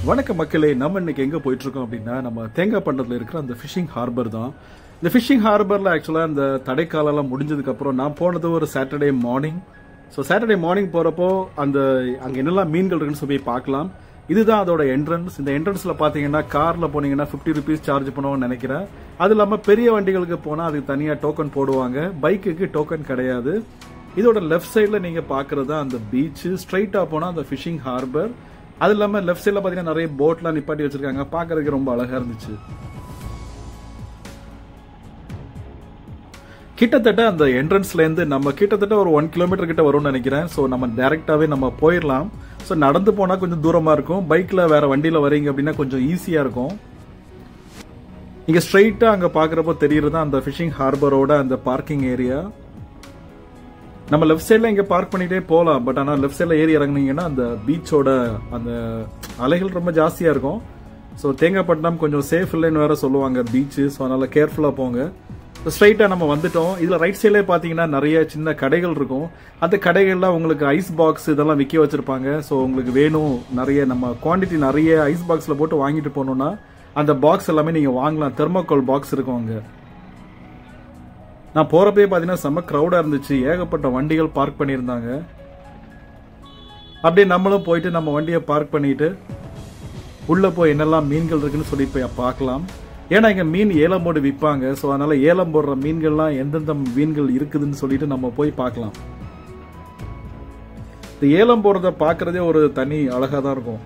வணக்க மக்களே, நம்ம இன்னைக்கு எங்க போயிட்டு இருக்கோம் அப்படின்னா நம்ம தேங்காய்பட்டணத்துல இருக்கிற அந்த ஃபிஷிங் ஹார்பர் தான். இந்த ஃபிஷிங் ஹார்பர்ல ஆக்சுவலா இந்த தடைக்காலம் முடிஞ்சதுக்கு அப்புறம் நான் போனது ஒரு Saturday morning. So Saturday morning போறப்போ அங்க என்னெல்லாம் மீன்கள் இருக்குன்னு சொல்லி பார்க்கலாம். இதுதான் அதோட என்ட்ரன்ஸ். இந்த என்ட்ரன்ஸ்ல பாத்தீங்கன்னா கார்ல போனீங்கன்னா 50 rupees சார்ஜ் பண்ணுவோம்னு நினைக்கிறேன். அது இல்லாம பெரிய வண்டிகளுக்கு போனா அதுக்கு தனியா டோக்கன் போடுவாங்க. பைக்குக்கு டோக்கன் கிடையாது. இதோட லெஃப்ட் சைட்ல நீங்க பாக்குறது அந்த பீச், ஸ்ட்ரைட்டா போனா அந்த ஃபிஷிங் ஹார்பர். அது இல்லாம லெஃப்ட் சைட்ல பாத்தீங்கன்னா நிறைய போட்லாம் நிப்பாட்டி வச்சிருக்காங்க. பாக்குறதுக்கு ரொம்ப அழகா இருந்துச்சு. கிட்டத்தட்ட அந்த என்ட்ரன்ஸ்ல இருந்து நம்ம கிட்டத்தட்ட ஒரு 1 kilometer கிட்ட வரும்னு நினைக்கிறேன். ஸோ நம்ம டைரக்டாவே நம்ம போயிடலாம். ஸோ நடந்து போனா கொஞ்சம் தூரமா இருக்கும். பைக்ல வேற வண்டியில வரீங்க அப்படின்னா கொஞ்சம் ஈஸியா இருக்கும். இங்க ஸ்ட்ரைட்டா அங்க பாக்குறப்போ தெரியுறது அந்த ஃபிஷிங் ஹார்பரோட அந்த பார்க்கிங் ஏரியா. நம்ம லெஃப்ட் சைட்ல இங்க பார்க் பண்ணிட்டே போகலாம். பட் ஆனா லெஃப்ட் சைட்ல ஏறி இறங்குனீங்கன்னா அந்த பீச்சோட அந்த அலைகள் ரொம்ப ஜாஸ்தியா இருக்கும். ஸோ தேங்காய்பட்டணம் கொஞ்சம் சேஃப் இல்லைன்னு வேற சொல்லுவாங்க பீச். ஸோ அதனால கேர்ஃபுல்லா போங்க. ஸ்ட்ரைட்டா நம்ம வந்துட்டோம். இதுல ரைட் சைட்ல பாத்தீங்கன்னா நிறைய சின்ன கடைகள் இருக்கும். அந்த கடைகள்ல உங்களுக்கு ஐஸ் பாக்ஸ் இதெல்லாம் விற்க வச்சிருப்பாங்க. ஸோ உங்களுக்கு வேணும் நிறைய நம்ம குவான்டிட்டி நிறைய ஐஸ் பாக்ஸ்ல போட்டு வாங்கிட்டு போகணும்னா அந்த பாக்ஸ் எல்லாமே நீங்க வாங்கலாம். தெர்மோகோல் பாக்ஸ் இருக்கும் அங்க. நான் போறப்பே பாத்தீங்கன்னா செம்ம கிரௌடா இருந்துச்சு. ஏகப்பட்ட வண்டிகள் பார்க் பண்ணியிருந்தாங்க. அப்படியே நம்மளும் போயிட்டு நம்ம வண்டியை பார்க் பண்ணிட்டு உள்ள போய் என்னெல்லாம் மீன்கள் இருக்குன்னு சொல்லி போய் பார்க்கலாம். ஏன்னா இங்க மீன் ஏலம் போட்டு விற்பாங்க. ஸோ அதனால ஏலம் போடுற மீன்கள்லாம் எந்தெந்த மீன்கள் இருக்குதுன்னு சொல்லிட்டு நம்ம போய் பார்க்கலாம். இந்த ஏலம் போடுறத பாக்குறதே ஒரு தனி அழகா தான் இருக்கும்.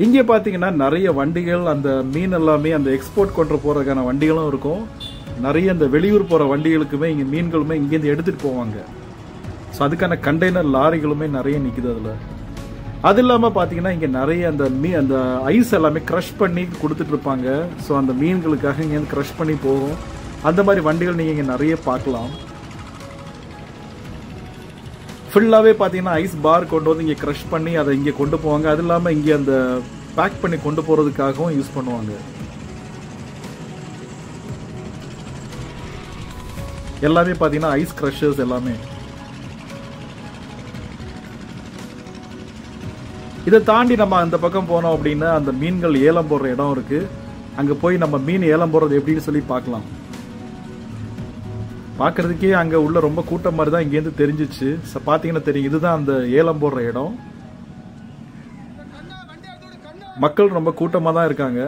இங்கே பாத்தீங்கன்னா நிறைய வண்டிகள் அந்த மீன் எல்லாமே அந்த எக்ஸ்போர்ட் கொண்டு போறதுக்கான வண்டிகளும் இருக்கும். நிறைய இந்த வெளியூர் போற வண்டிகளுக்குமே இங்க மீன்களுமே இங்கேருந்து எடுத்துட்டு போவாங்க. ஸோ அதுக்கான கண்டெய்னர் லாரிகளுமே நிறைய நிக்குது அதுல. அது இல்லாம பாத்தீங்கன்னா இங்க நிறைய அந்த ஐஸ் எல்லாமே கிரஷ் பண்ணி கொடுத்துட்டு இருப்பாங்க. ஸோ அந்த மீன்களுக்காக இங்க கிரஷ் பண்ணி போகும். அந்த மாதிரி வண்டிகள் நீங்க இங்க நிறைய பார்க்கலாம். ஃபுல்லாவே பாத்தீங்கன்னா ஐஸ் பார் கொண்டு வந்து இங்க கிரஷ் பண்ணி அதை இங்க கொண்டு போவாங்க. அது இல்லாம இங்க அந்த பேக் பண்ணி கொண்டு போறதுக்காகவும் யூஸ் பண்ணுவாங்க. எல்லாமே பாத்தீங்கன்னா ஐஸ் கிரஷர்ஸ் எல்லாமே. இதை தாண்டி நம்ம அந்த பக்கம் போனோம் அப்படின்னா அந்த மீன்கள் ஏலம் போடுற இடம் இருக்கு. அங்க போய் நம்ம மீன் ஏலம் போடுறது எப்படின்னு சொல்லி பார்க்கலாம். பாக்குறதுக்கே அங்க உள்ள ரொம்ப கூட்டம் மாதிரி தான் இங்கேருந்து தெரிஞ்சிச்சு. பாத்தீங்கன்னா தெரியும், இதுதான் அந்த ஏலம் போடுற இடம். மக்கள் ரொம்ப கூட்டமா தான் இருக்காங்க.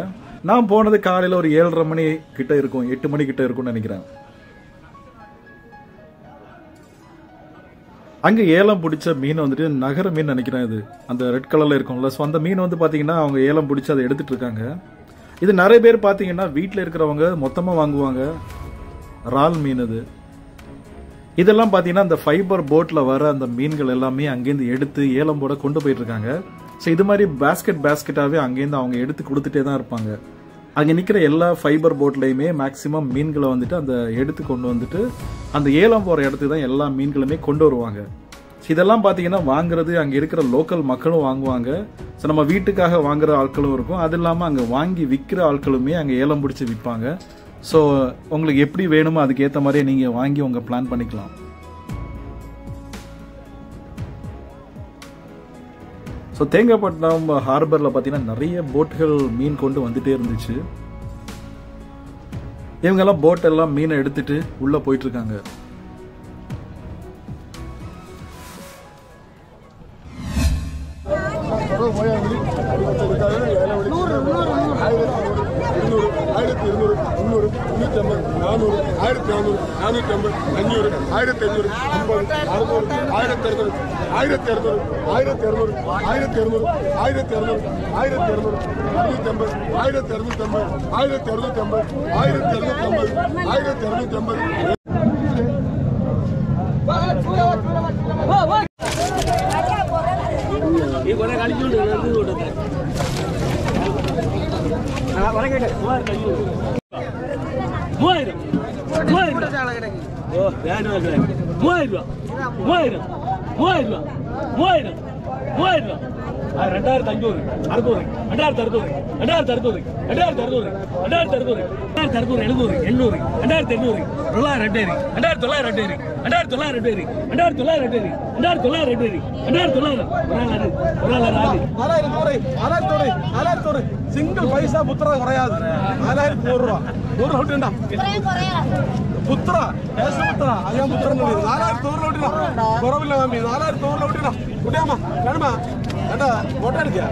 நான் போனது காலையில ஒரு 7:30 மணி கிட்ட இருக்கும், 8 மணி கிட்ட இருக்கும்னு நினைக்கிறேன். அங்க ஏலம் பிடிச்ச மீன் வந்துட்டு நகர மீன் நினைக்கிறேன். இது அந்த ரெட் கலர்ல இருக்கும்ல. ஸோ அந்த மீன் வந்து பாத்தீங்கன்னா அவங்க ஏலம் பிடிச்சி அதை எடுத்துட்டு இருக்காங்க. இது நிறைய பேர் பாத்தீங்கன்னா வீட்டில் இருக்கிறவங்க மொத்தமா வாங்குவாங்க. ரால் மீன் இது. இதெல்லாம் பாத்தீங்கன்னா அந்த ஃபைபர் போட்ல வர அந்த மீன்கள் எல்லாமே அங்கேருந்து எடுத்து ஏலம் போட கொண்டு போயிட்டு இருக்காங்க. ஸோ இது மாதிரி பேஸ்கெட்டாவே அங்கேருந்து அவங்க எடுத்து கொடுத்துட்டே தான் இருப்பாங்க. அங்க நிக்கிற எல்லா ஃபைபர் போட்லயுமே மேக்சிமம் மீன்களை வந்துட்டு அந்த எடுத்து கொண்டு வந்துட்டு அந்த ஏலம் போற இடத்துக்கு தான் எல்லா மீன்களுமே கொண்டு வருவாங்க. இதெல்லாம் பாத்தீங்கன்னா வாங்குறது அங்க இருக்கிற லோக்கல் மக்களும் வாங்குவாங்க. ஸோ நம்ம வீட்டுக்காக வாங்குற ஆட்களும் இருக்கும். அது இல்லாம அங்க வாங்கி விற்கிற ஆட்களுமே அங்க ஏலம் பிடிச்சி விற்பாங்க. ஸோ உங்களுக்கு எப்படி வேணுமோ அதுக்கு ஏற்ற மாதிரியே நீங்க வாங்கி உங்க பிளான் பண்ணிக்கலாம். ஸோ தேங்காய்பட்டணம் ஹார்பர்ல பாத்தீங்கன்னா நிறைய போட்டுகள் மீன் கொண்டு வந்துட்டே இருந்துச்சு. இவங்க எல்லாம் போட் எல்லாம் மீனை எடுத்துட்டு உள்ள போயிட்டு இருக்காங்க. 3000 2500 600 2600 2600 2600 2600 2600 700 2800 സിംഗിൾ പൈസ പുത്ര കുറയാതെ 4100 രൂപ 100 രൂപ പുത്ര പുത്ര അയ്യാ പുത്ര 4100 രൂപ കുറവില്ല മാമി 4100 രൂപ കുട്ടിയമ്മ കാണുമ്പോ ഏട്ടാ ഫോട്ടോ എടുക്കുക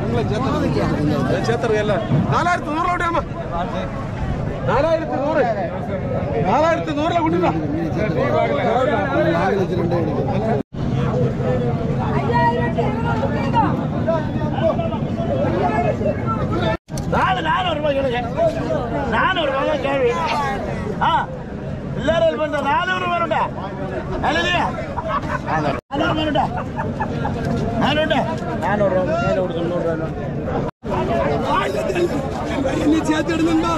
നിങ്ങളെ ചേത്തറിയല്ല 4100 രൂപ 4100 കുട്ടിട്ടാ நானூறு ரூபாய் கேள்வி எல்லாரும் பண்ற 400 வரும்டா 400 வரும்டா 400 சேர்த்துடுங்கம்மா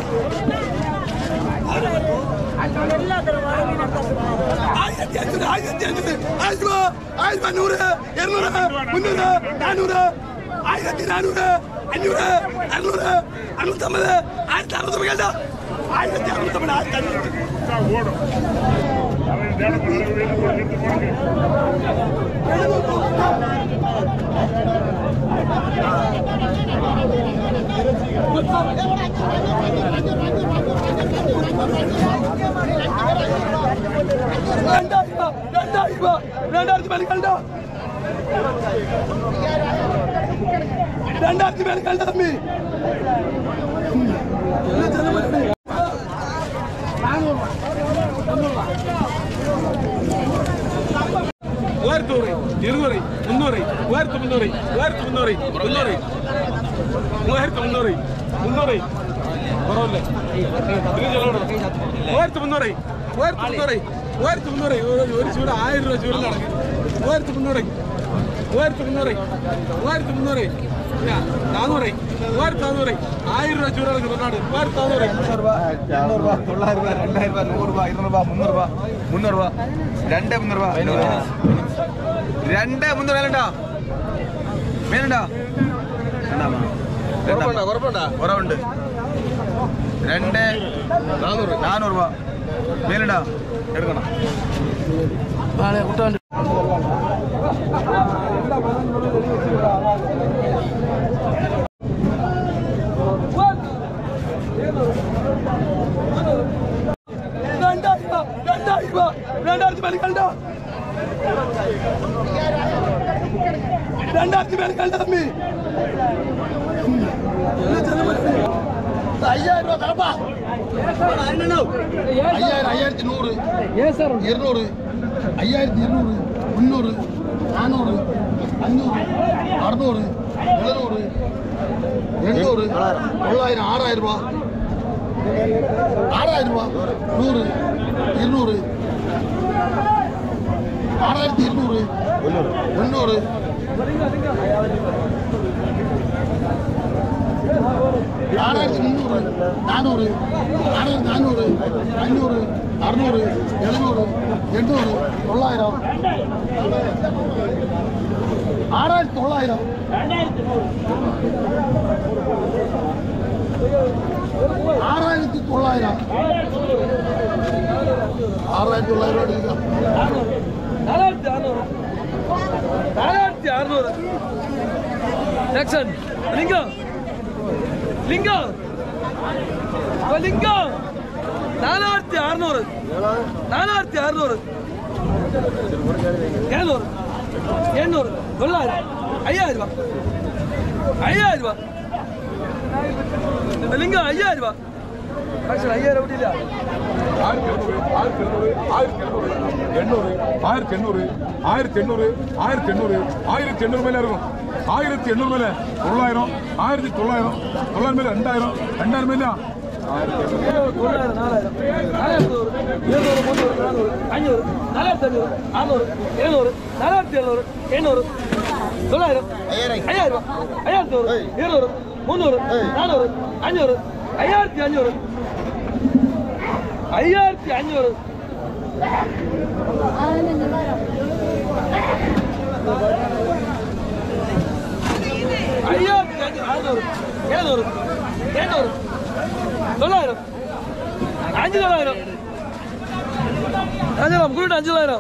அஞ்சலாம் குருட்டு 5000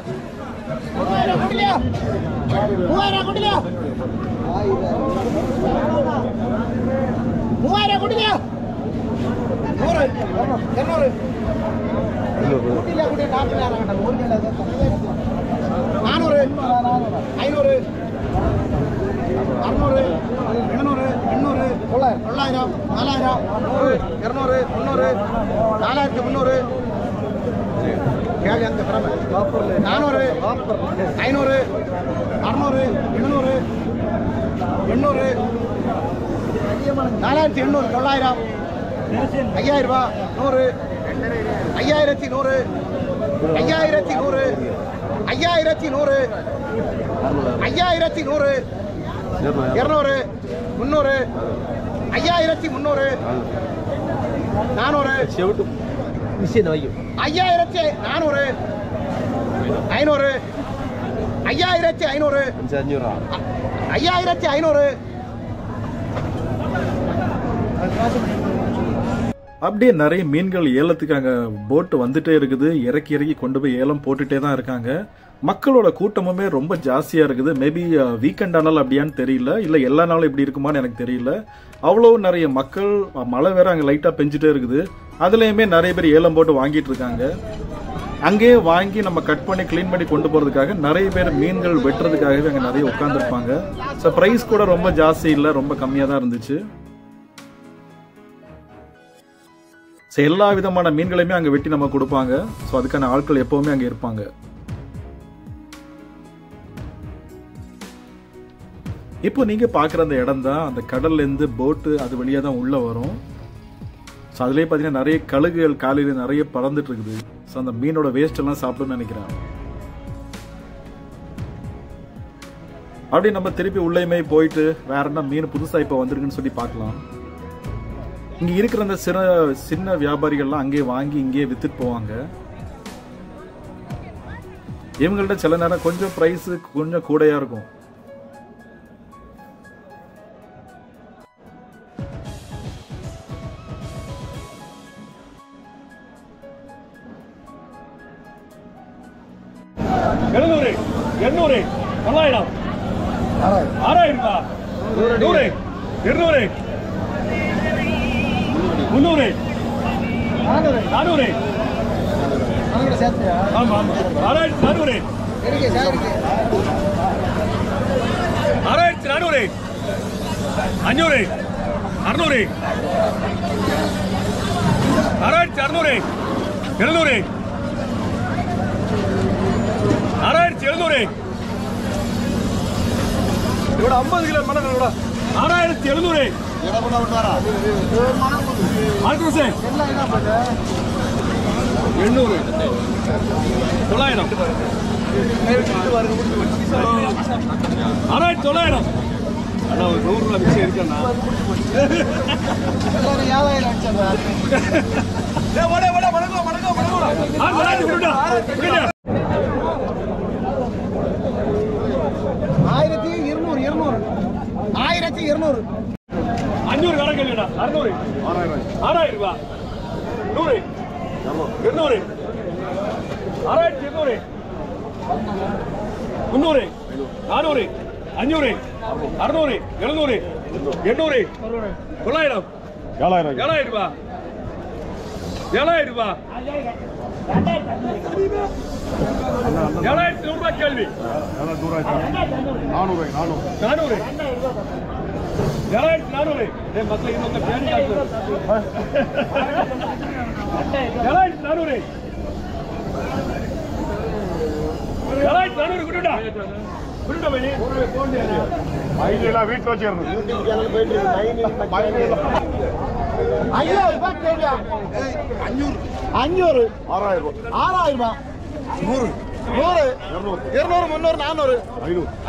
3000 கொடுங்க 3000 கொடுங்க 100 200 400 500 600 700 800 900 4000 200 300 4300 400 500 600 700 800 4800 900 5000 ரூபாய் 100 5100 5100 5100 5100 200 300 5300 400 5400 500 5500 5500 அப்படியே நிறைய மீன்கள் ஏலத்துக்கு அங்கே போட்டு வந்துட்டே இருக்குது. இறக்கி இறக்கி கொண்டு போய் ஏலம் போட்டுட்டே தான் இருக்காங்க. மக்களோட கூட்டமுமே ரொம்ப ஜாஸ்தியாக இருக்குது. மேபி வீக்கெண்ட் ஆனாலும் அப்படியான்னு தெரியல, இல்லை எல்லா நாளும் இப்படி இருக்குமான்னு எனக்கு தெரியல. அவ்வளோ நிறைய மக்கள், மழை வேற அங்கே லைட்டாக பெஞ்சிட்டே இருக்குது. அதுலேயுமே நிறைய பேர் ஏலம் போட்டு வாங்கிட்டு இருக்காங்க. அங்கேயே வாங்கி நம்ம கட் பண்ணி க்ளீன் பண்ணி கொண்டு போகிறதுக்காக நிறைய பேர் மீன்கள் வெட்டுறதுக்காகவே அங்கே நிறைய உட்காந்துருப்பாங்க. ஸோ ப்ரைஸ் கூட ரொம்ப ஜாஸ்தி இல்லை, ரொம்ப கம்மியாக தான் இருந்துச்சு. ஸோ எல்லா விதமான மீன்களையுமே அங்கே வெட்டி நம்ம கொடுப்பாங்க. ஸோ அதுக்கான ஆட்கள் எப்பவுமே அங்கே இருப்பாங்க. இப்போ நீங்க பார்க்குற அந்த இடம் தான் அந்த கடல்லேருந்து போட்டு அது வழியாக தான் உள்ள வரும். ஸோ அதுலேயே பார்த்தீங்கன்னா நிறைய கழுகுகள் காலையில் நிறைய பறந்துட்டு இருக்குது. ஸோ அந்த மீனோட வேஸ்ட் எல்லாம் சாப்பிடும்னு நினைக்கிறேன். அப்படி நம்ம திருப்பி உள்ளேயுமே போயிட்டு வேற என்ன மீன் புதுசாக இப்போ வந்திருக்குன்னு சொல்லி பார்க்கலாம். இங்க இருக்கிற அந்த சின்ன வியாபாரிகள்லாம் அங்கேயே வாங்கி இங்கேயே வித்துட்டு போவாங்க. இவங்கள்ட்ட சில நேரம் கொஞ்சம் பிரைஸ் கொஞ்சம் கூடையா இருக்கும். எழுநூறு 800 900 6000 ரூபாய் 100 200 300 400 ஆமா ஆமா 6400 6400 500 600 6600 700 6700 ഇവിടെ 50 കിലോ മണം ഇവിടെ 6700 800 900 900 அண்ணா ஒரு 100 ரூபாய் மிச்சம் இருக்கண்ணா அஞ்சூறு கணக்கு இல்லடா 600 6000 ரூபாய் 100 200 6200 300 400 500 600 700 800 900 7000 ரூபாய் 7000 ரூபாய் 7000 ரூபாய் கேள்வி 400 400 மக்கள் இன்னொரு பேடி காட்டு 400 குடுடா குடுடா பையனே வீட்டுல வச்சிருந்தோம் 500 6000 ரூபாய் 100 200 300 400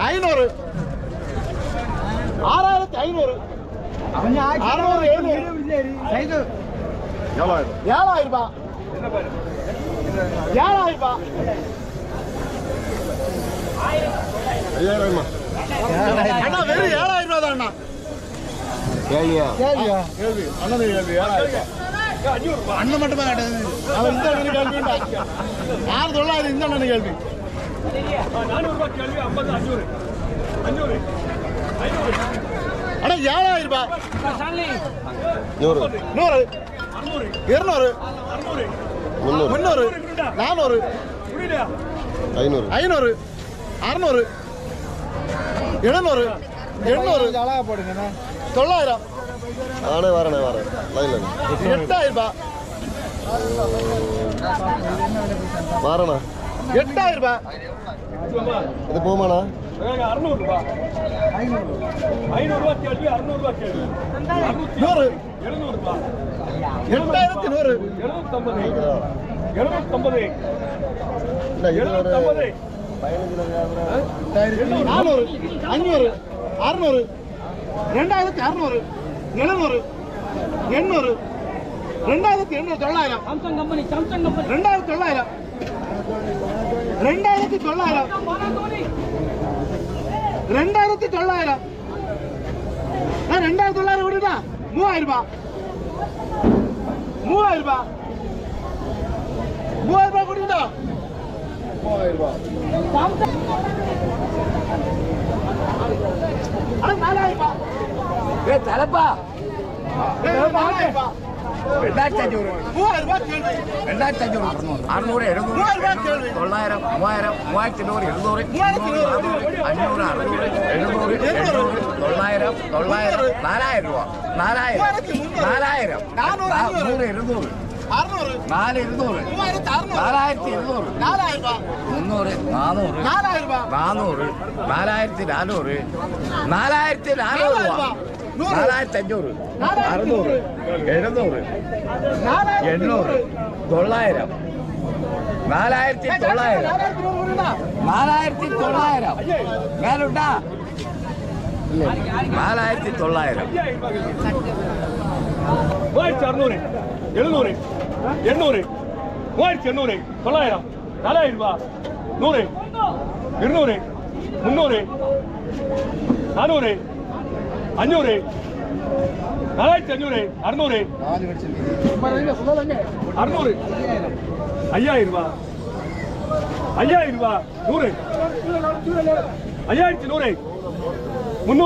500 6500 600 700 7000 ரூபாய் 7000 ரூபாய் 5000 அண்ணா வெறும் 7000 ரூபாய் தான் அண்ணா கேள்வி அண்ணா கேள்வி 7000 ரூபாய் அண்ணன் மட்டுமா கேட்டது அவர் இந்த அண்ணன் கேள்வி 6,900 இந்த அண்ணன் கேள்வி 400 ரூபாய் கேள்வி 50 500 அட 7,000 ரூபாய் 100 200 300 400 500 600 700 800 அழகா போடுங்க 900 நானே வரேன் 8,000 ரூபாய் வரேண்ணா 8,000 ரூபாய் இது போமாண்ணா 600 ரூபாய் 500 ரூபாய் கேள்வி 600 ரூபாய் கேள்வி 100 700 ரூபாய் 8,100 750 இல்லை இது ஒரு 750 400 500 600 2,600 700 800 2,800 900 சாம்சங் கம்பெனி 2,900 2,900 2,900 விடுதா 3,000 ரூபாய் 3,000 ரூபாய் 3,000 ரூபாய் கொடுத்தா 3,000 ரூபாய் அட 4,000 ரூபாய் தலைப்பா 4,000 ரூபாய் 2500 3,000 ரூபாய் கேள்வி 2500 600 700 900 3000 3100 700 4000 ரூபா 4000 200 600 400 3,600 4200 4,000 ரூபாய் 300 400 4,000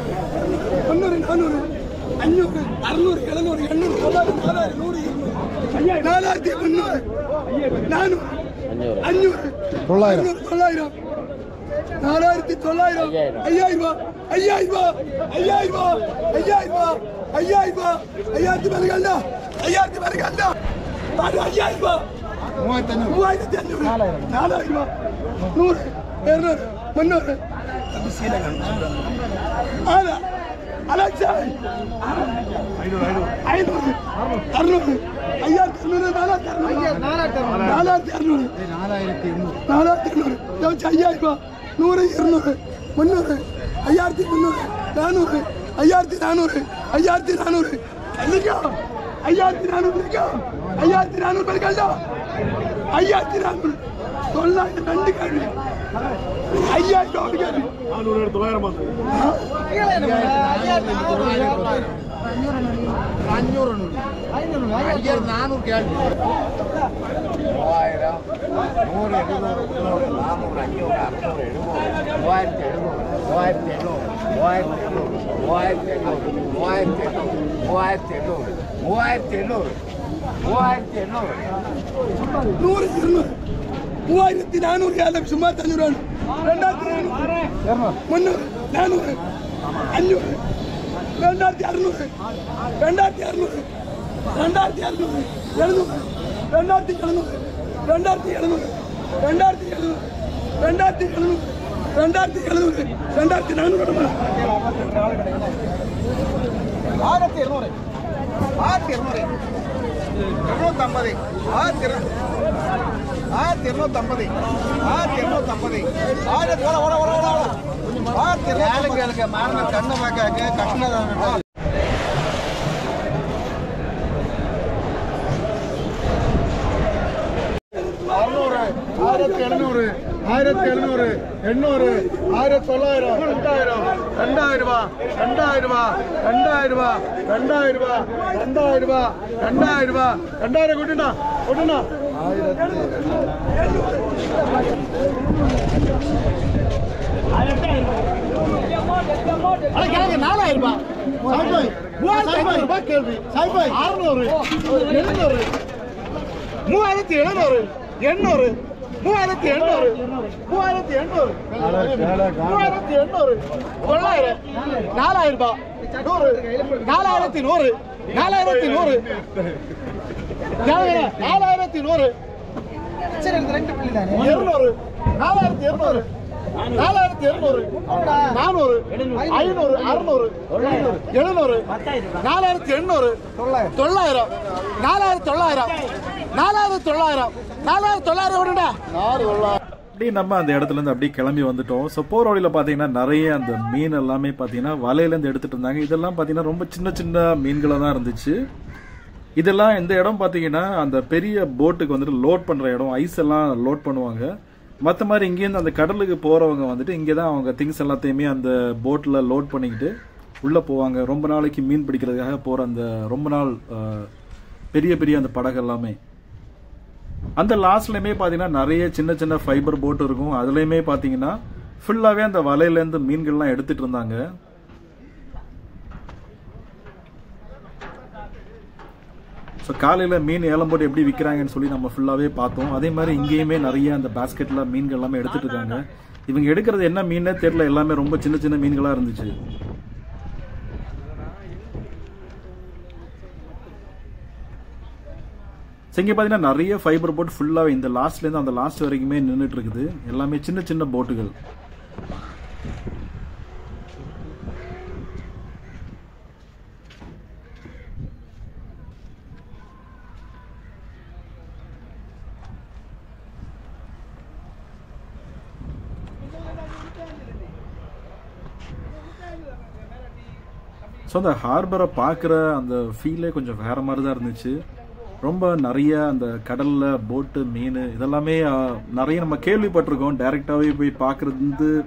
ரூபாய் 400 4400 4400 ரூபா 4500 600 700 800 900 4900 4900 மேலுண்டா 4900 3600 700 800 3800 900 4000 ரூபாய் 100 200 300 400 500 4500 600 600 5000 ரூபாய் 5000 ரூபாய் 100 5100 300 400 5400 300 400 500 600 700 800 900 1000 400 900 4,900 5000 1700 1700, 800, 1900, 2000, 2000 ரூபா, 2000 ரூபா, 2000 ரூபா, 2000 ரூபா, 2000 ரூபா, 2000 ரூபா, 2000 கூட்டுடா, கூட்டுடா. 4000 ரூபா. 3500 ரூபாய் கேள்வி. 600, 700, 3700, 800, 3800, 3800, 3800, 900, 4000 ரூபாய், 100, 4100, 4100, 4100, 200, 4200, 4200, 400, 500, 600, 700, 4800, 900, 4900, 4900, 4900 விடுடா. அப்படியே நம்ம அந்த இடத்துல இருந்து அப்படியே கிளம்பி வந்துட்டோம். ஸோ போகிற வழியில் பார்த்தீங்கன்னா நிறைய அந்த மீன் எல்லாமே பார்த்தீங்கன்னா வலையிலேருந்து எடுத்துட்டு இருந்தாங்க. இதெல்லாம் பார்த்தீங்கன்னா ரொம்ப சின்ன சின்ன மீன்களாக தான் இருந்துச்சு. இதெல்லாம் இந்த இடம் பார்த்தீங்கன்னா அந்த பெரிய போட்டுக்கு வந்துட்டு லோட் பண்ணுற இடம், ஐஸ் எல்லாம் லோட் பண்ணுவாங்க. மற்ற மாதிரி இங்கேருந்து அந்த கடலுக்கு போகிறவங்க வந்துட்டு இங்கே தான் அவங்க திங்ஸ் எல்லாத்தையுமே அந்த போட்டில் லோட் பண்ணிக்கிட்டு உள்ளே போவாங்க. ரொம்ப நாளைக்கு மீன் பிடிக்கிறதுக்காக போகிற அந்த ரொம்ப நாள் பெரிய பெரிய அந்த படகு எல்லாமே. அந்த லாஸ்ட்லையுமே பார்த்தீங்கன்னா நிறைய சின்ன சின்ன ஃபைபர் போட் இருக்கும். அதுலேயுமே பார்த்தீங்கன்னா ஃபுல்லாகவே அந்த வலையிலேருந்து மீன்கள்லாம் எடுத்துகிட்டு இருந்தாங்க. ஸோ காலையில் மீன் ஏலம் போட்டு எப்படி விற்கிறாங்கன்னு சொல்லி நம்ம ஃபுல்லாகவே பார்த்தோம். அதே மாதிரி இங்கேயுமே நிறைய அந்த பேஸ்கெட்டில் மீன்கள் எல்லாமே எடுத்துகிட்டு இருக்காங்க. இவங்க எடுக்கிறது என்ன மீனே தெரியல, எல்லாமே ரொம்ப சின்ன சின்ன மீன்களாக இருந்துச்சு. ஸோ இங்கே பார்த்தீங்கன்னா நிறைய ஃபைபர் போட் ஃபுல்லாகவே இந்த லாஸ்ட்லேருந்து அந்த லாஸ்ட் வரைக்குமே நின்றுட்டு இருக்குது. எல்லாமே சின்ன சின்ன போட்டுகள். ஸோ அந்த ஹார்பரை பார்க்குற அந்த ஃபீலே கொஞ்சம் வேறு மாதிரி தான் இருந்துச்சு. ரொம்ப நிறைய அந்த கடலில் போட்டு மீன் இதெல்லாமே நிறைய நம்ம கேள்விப்பட்டிருக்கோம். டைரெக்டாகவே போய்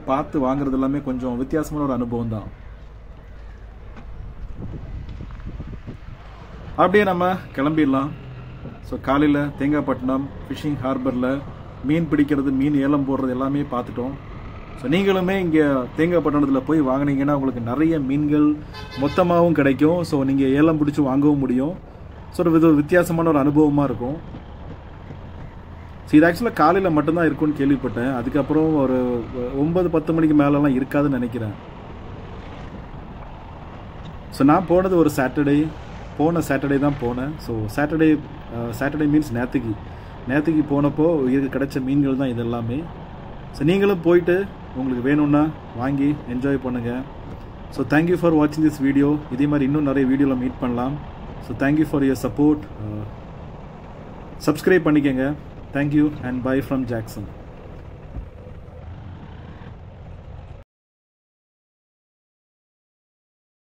பார்த்து வாங்குறது எல்லாமே கொஞ்சம் வித்தியாசமான ஒரு அனுபவம் தான். அப்படியே நம்ம கிளம்பிடலாம். ஸோ காலையில் தேங்காய்பட்டினம் ஃபிஷிங் ஹார்பரில் மீன் பிடிக்கிறது, மீன் ஏலம் போடுறது எல்லாமே பார்த்துட்டோம். ஸோ நீங்களுமே இங்கே தேங்காய்பட்டினத்தில் போய் வாங்கினீங்கன்னா உங்களுக்கு நிறைய மீன்கள் மொத்தமாகவும் கிடைக்கும். ஸோ நீங்கள் ஏலம் பிடிச்சி வாங்கவும் முடியும். ஸோ இது ஒரு வித்தியாசமான ஒரு அனுபவமாக இருக்கும். ஸோ இது ஆக்சுவலாக காலையில் மட்டும்தான் இருக்கும்னு கேள்விப்பட்டேன். அதுக்கப்புறம் ஒரு 9-10 மணிக்கு மேலெலாம் இருக்காதுன்னு நினைக்கிறேன். ஸோ நான் போனது ஒரு சாட்டர்டே தான் போனேன். ஸோ சாட்டர்டே மீன்ஸ் நேற்றுக்கு போனப்போ இதுக்கு கிடைச்ச மீன்கள் தான் இது எல்லாமே. ஸோ நீங்களும் போயிட்டு உங்களுக்கு வேணும்னா வாங்கி என்ஜாய் பண்ணுங்கள். ஸோ தேங்க்யூ ஃபார் வாட்சிங் திஸ் வீடியோ. இதே மாதிரி இன்னும் நிறைய வீடியோவில் மீட் பண்ணலாம். So thank you for your support. Subscribe பண்ணிக்கங்க. Thank you and bye from Jackson.